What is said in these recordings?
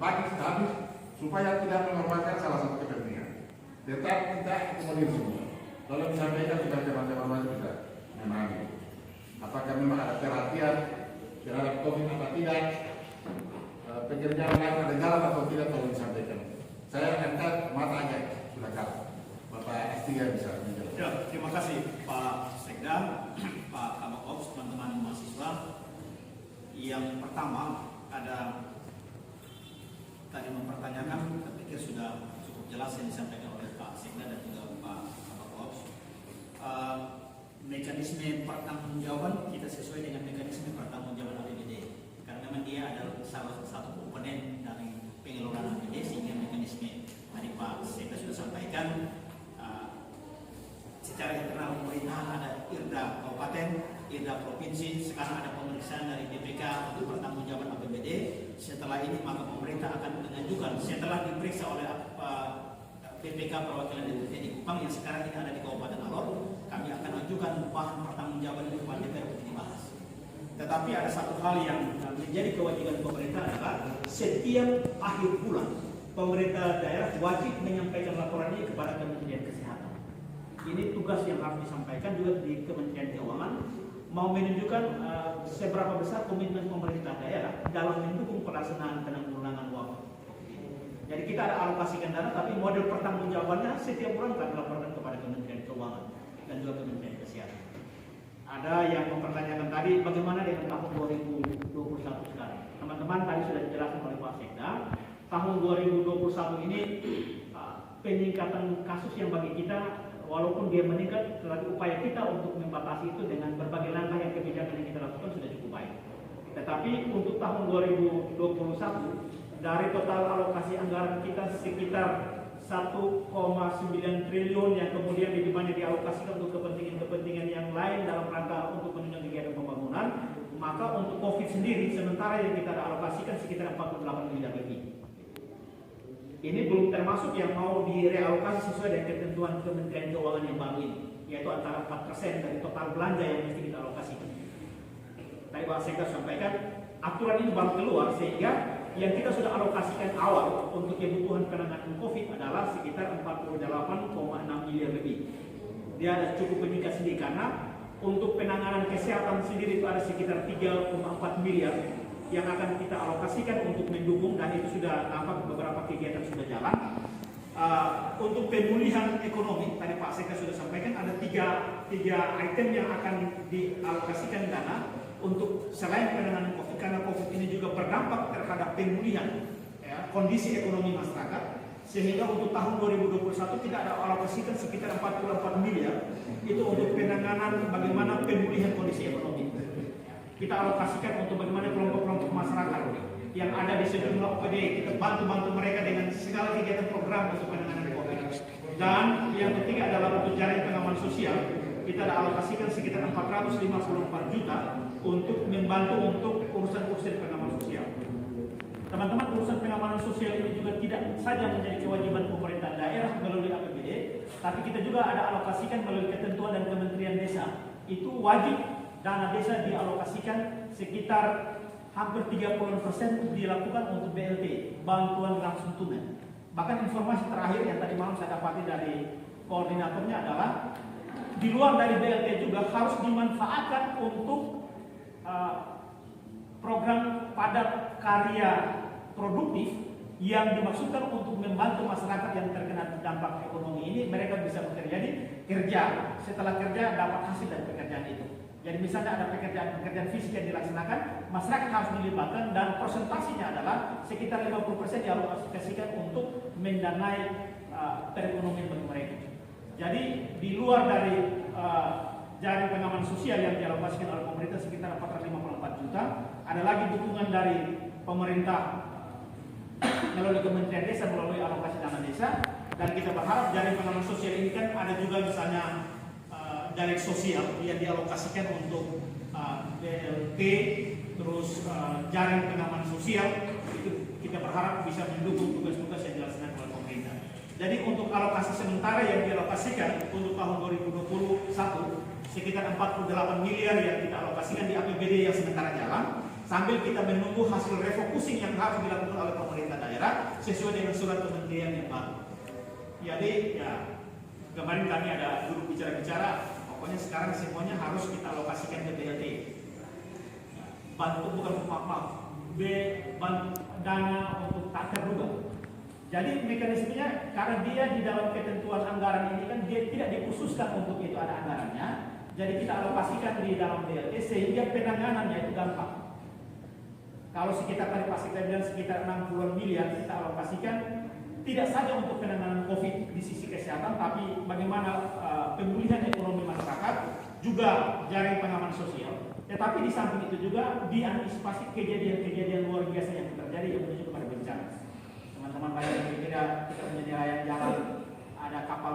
bagi habis supaya tidak mengorbankan salah satu kepentingan. Tetap kita akomodir semua. Kalau disampaikan sudah macam-macam bisa memahami. Apakah memang ada perhatian terhadap COVID atau tidak? Pekerjaan lain ada jalan atau tidak, tolong disampaikan. Saya angkat mata aja sudah kalah. Bapak Astia bisa menjelaskan. Ya, terima kasih Pak Sekda, Pak Kabak Ops, teman-teman mahasiswa. Yang pertama ada tadi mempertanyakan, saya pikir sudah cukup jelas yang disampaikan oleh Pak Sekda dan juga Pak Kabak Ops. Mekanisme pertanggungjawaban kita sesuai dengan mekanisme pertanggungjawaban APBD, karena memang dia adalah salah satu komponen dari pengelolaan APBD, sehingga mekanisme tadi Pak Sekda sudah sampaikan. Secara internal pemerintahan ada IRDA Kabupaten, IRDA Provinsi, sekarang ada pemeriksaan dari BPK untuk pertanggungjawaban APBD. Setelah ini maka pemerintah akan mengajukan, setelah diperiksa oleh BPK perwakilan NTT di Kupang yang sekarang ini ada di Kabupaten Alor, kami akan ajukan bahan pertanggungjawaban itu kepada DPR untuk dibahas. Tetapi ada satu hal yang menjadi kewajiban pemerintah adalah setiap akhir bulan pemerintah daerah wajib menyampaikan laporan ini kepada Kementerian Kesehatan. Ini tugas yang harus disampaikan juga di Kementerian Keuangan, mau menunjukkan seberapa besar komitmen pemerintah daerah dalam mendukung pelaksanaan penanggulangan wabah. Jadi kita ada alokasikan dana, tapi model pertanggungjawabannya setiap bulan kami laporkan kepada Kementerian Keuangan dan juga Kementerian Kesehatan. Ada yang mempertanyakan tadi bagaimana dengan tahun 2021 sekarang. Teman-teman tadi sudah dijelaskan oleh Pak Sekda, tahun 2021 ini peningkatan kasus yang bagi kita walaupun dia meningkat, tetapi upaya kita untuk membatasi itu dengan berbagai langkah yang kebijakan yang kita lakukan sudah cukup baik. Tetapi untuk tahun 2021 dari total alokasi anggaran kita sekitar 1,9 triliun yang kemudian lebih banyak dialokasikan untuk kepentingan-kepentingan yang lain dalam rangka untuk menunjang kegiatan pembangunan, maka untuk COVID sendiri sementara yang kita alokasikan sekitar 48 miliar lebih. Ini belum termasuk yang mau direalokasi sesuai dengan ketentuan Kementerian Keuangan yang baru ini, yaitu antara 4% dari total belanja yang mesti kita alokasikan. Tadi Pak Sekda sampaikan, aturan ini baru keluar sehingga yang kita sudah alokasikan awal untuk kebutuhan penanganan COVID adalah sekitar 48,6 miliar lebih. Dia ada cukup meningkat sedikit karena untuk penanganan kesehatan sendiri itu ada sekitar 3,4 miliar yang akan kita alokasikan untuk mendukung, dan itu sudah nampak beberapa kegiatan sudah jalan. Untuk pemulihan ekonomi, tadi Pak Sekda sudah sampaikan ada tiga item yang akan dialokasikan dana untuk selain penanganan COVID, karena COVID ini juga berdampak terhadap pemulihan kondisi ekonomi masyarakat, sehingga untuk tahun 2021 kita ada alokasikan sekitar 44 miliar itu untuk penanganan bagaimana pemulihan kondisi ekonomi. Kita alokasikan untuk bagaimana kelompok-kelompok masyarakat yang ada di sejumlah OPD, kita bantu mereka dengan segala kegiatan program untuk penanganan COVID. Dan yang ketiga adalah untuk jaring pengaman sosial, kita ada alokasikan sekitar 454 juta untuk membantu untuk urusan-urusan pengaman sosial. Teman-teman, urusan pengamanan sosial ini juga tidak saja menjadi kewajiban pemerintah daerah melalui APBD, tapi kita juga ada alokasikan melalui ketentuan dan Kementerian Desa. Itu wajib dana desa dialokasikan sekitar hampir 30% dilakukan untuk BLT, bantuan langsung tunai. Bahkan informasi terakhir yang tadi malam saya dapati dari koordinatornya adalah di luar dari BLT juga harus dimanfaatkan untuk program padat karya produktif yang dimaksudkan untuk membantu masyarakat yang terkena dampak ekonomi ini. Mereka bisa bekerja di kerja, setelah kerja dapat hasil dari pekerjaan itu. Jadi misalnya ada pekerjaan fisik yang dilaksanakan, masyarakat harus dilibatkan dan persentasenya adalah sekitar 50% dialokasikan untuk mendanai perekonomian bagi mereka. Jadi di luar dari jaring pengaman sosial yang dialokasikan oleh pemerintah sekitar 454 juta, ada lagi dukungan dari pemerintah melalui Kementerian Desa melalui alokasi dana desa, dan kita berharap jaring pengaman sosial ini kan ada juga misalnya jaring sosial yang dialokasikan untuk BLT, terus jaring pengaman sosial, itu kita berharap bisa mendukung tugas-tugas yang dilaksanakan oleh pemerintah. Jadi untuk alokasi sementara yang dialokasikan untuk tahun 2021 sekitar 48 miliar yang kita alokasikan di APBD yang sementara jalan. sambil kita menunggu hasil refocusing yang harus dilakukan oleh pemerintah daerah sesuai dengan surat kementerian yang baru. Jadi ya kemarin kami ada dulu bicara-bicara, pokoknya sekarang semuanya harus kita alokasikan ke BLT. Bantu bukan maaf, dana untuk tak terduga. Jadi mekanismenya karena dia di dalam ketentuan anggaran ini kan dia tidak dikhususkan untuk itu ada anggarannya. Jadi kita alokasikan di dalam BLT sehingga penanganannya itu gampang. Kalau sekitar tadi Pak Sekda bilang sekitar 60 miliar kita alokasikan tidak saja untuk penanganan COVID di sisi kesehatan, tapi bagaimana pemulihan ekonomi masyarakat, juga jaring pengaman sosial. Tetapi di samping itu juga diantisipasi kejadian-kejadian luar biasa yang terjadi yang menuju kepada bencana. Teman-teman banyak yang berbeda, kita punya nelayan jalan, ada kapal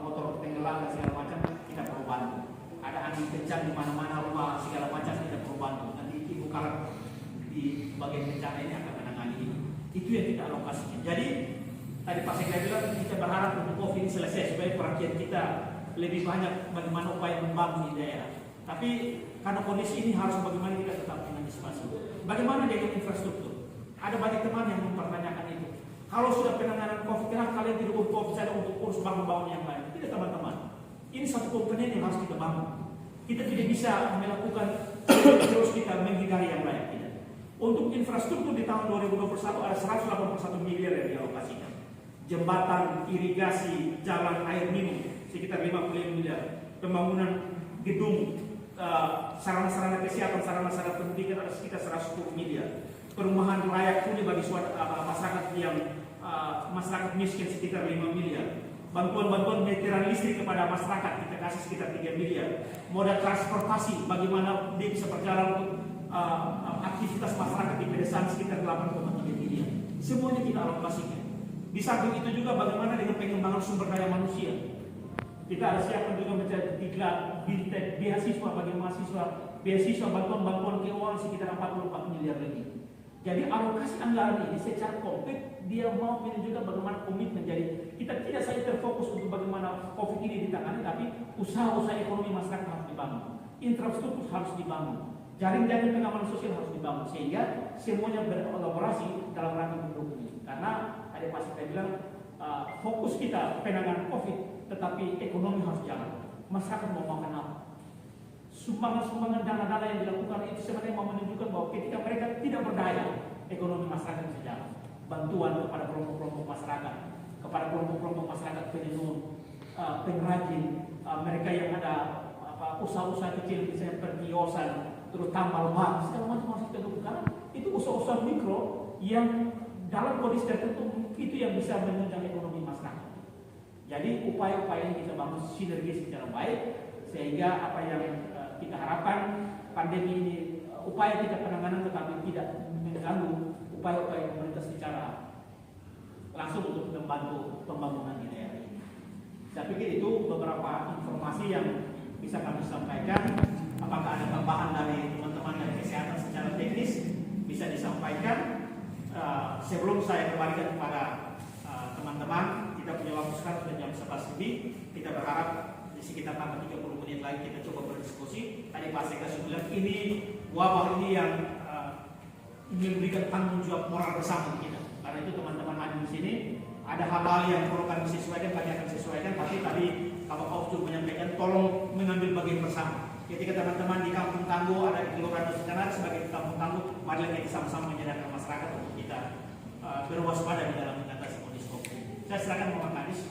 motor tenggelam dan segala macam, kita perlu bantu. Ada angin kencang di mana-mana rumah segala macam, kita perlu bantu. Nanti ibu kalau di bagian bencana ini akan menangani ini. Itu yang kita alokasikan. Jadi tadi Pak Sekda bilang kita berharap untuk COVID ini selesai supaya perhatian kita lebih banyak bagaimana upaya membangun di daerah. Tapi karena kondisi ini harus bagaimana kita tetap mengantisipasi. Bagaimana dengan infrastruktur? Ada banyak teman yang mempertanyakan itu. Kalau sudah penanganan COVID, kenapa kalian tidak fokus saja untuk urus bangun-bangun yang lain? Tidak teman-teman. Ini satu komponen yang harus kita bangun. Kita tidak bisa melakukan terus kita menghindari yang lain. Tidak. Untuk infrastruktur di tahun 2021 ada 181 miliar yang dialokasikan. Jembatan, irigasi, jalan air minum sekitar 50 miliar. Pembangunan gedung, sarana-sarana kesehatan, sarana-sarana pendidikan ada sekitar 110 miliar. Perumahan layak huni bagi masyarakat yang masyarakat miskin sekitar 5 miliar. Bantuan-bantuan meteran listrik kepada masyarakat kita kasih sekitar 3 miliar. Moda transportasi bagaimana dia bisa berjalan untuk aktivitas masyarakat di pedesaan sekitar 8,3 miliar. Semuanya kita alokasikan. Di samping itu juga bagaimana dengan pengembangan sumber daya manusia. Kita harus siapkan juga menjadi BINTEK, beasiswa bagi mahasiswa, beasiswa bantuan-bantuan keuangan sekitar 44 miliar lebih. Jadi alokasi anggaran ini secara konkret dia mau menunjukkan bagaimana komitmen. Jadi kita tidak saja terfokus untuk bagaimana COVID ini ditangani, tapi usaha-usaha ekonomi masyarakat harus dibangun, infrastruktur harus dibangun, jaring-jaring pengaman sosial harus dibangun, sehingga semuanya berkolaborasi dalam rangka mendukung ini. Karena ada Pak Sekda bilang fokus kita penanganan COVID, tetapi ekonomi harus jalan. Masyarakat mau makan apa? Sumbangan-sumbangan dana-dana yang dilakukan itu sebenarnya mau menunjukkan bahwa ketika mereka tidak berdaya, ekonomi masyarakat bisa jalan. Bantuan kepada kelompok-kelompok masyarakat, kepada kelompok-kelompok masyarakat penenun, pengrajin, mereka yang ada usaha-usaha kecil misalnya perkiosan, terus tambal ban, segala macam masih terbuka. Itu usaha-usaha mikro yang dalam kondisi tertentu itu yang bisa menunjang ekonomi masyarakat. Jadi upaya-upaya ini kita bangun sinergi secara baik sehingga apa yang kita harapkan pandemi ini upaya kita penanganan tetapi tidak mengganggu upaya-upaya pemerintah secara langsung untuk membantu pembangunan di daerah ini. Saya pikir itu beberapa informasi yang bisa kami sampaikan. Apakah ada tambahan dari teman-teman dari kesehatan secara teknis bisa disampaikan. Sebelum saya kembalikan kepada teman-teman, kita punya waktu sekarang sudah jam 11 lebih. Kita berharap di sekitar tambah 30 menit lagi kita coba berdiskusi. Tadi Pak Sekda sudah bilang ini wabah ini yang memberikan tanggung jawab moral bersama kita. Karena itu teman-teman hadir di sini ada hal-hal yang perlu kami sesuaikan, kami akan sesuaikan. Tapi tadi Pak Paus juga menyampaikan tolong mengambil bagian bersama. Ketika teman-teman di Kampung Tangguh ada di Kelurahan Nusa sebagai Kampung Tangguh, mari kita sama-sama menyadarkan masyarakat untuk kita berwaspada di dalam mengatasi kondisi COVID. Saya silakan Muhammad Kadis.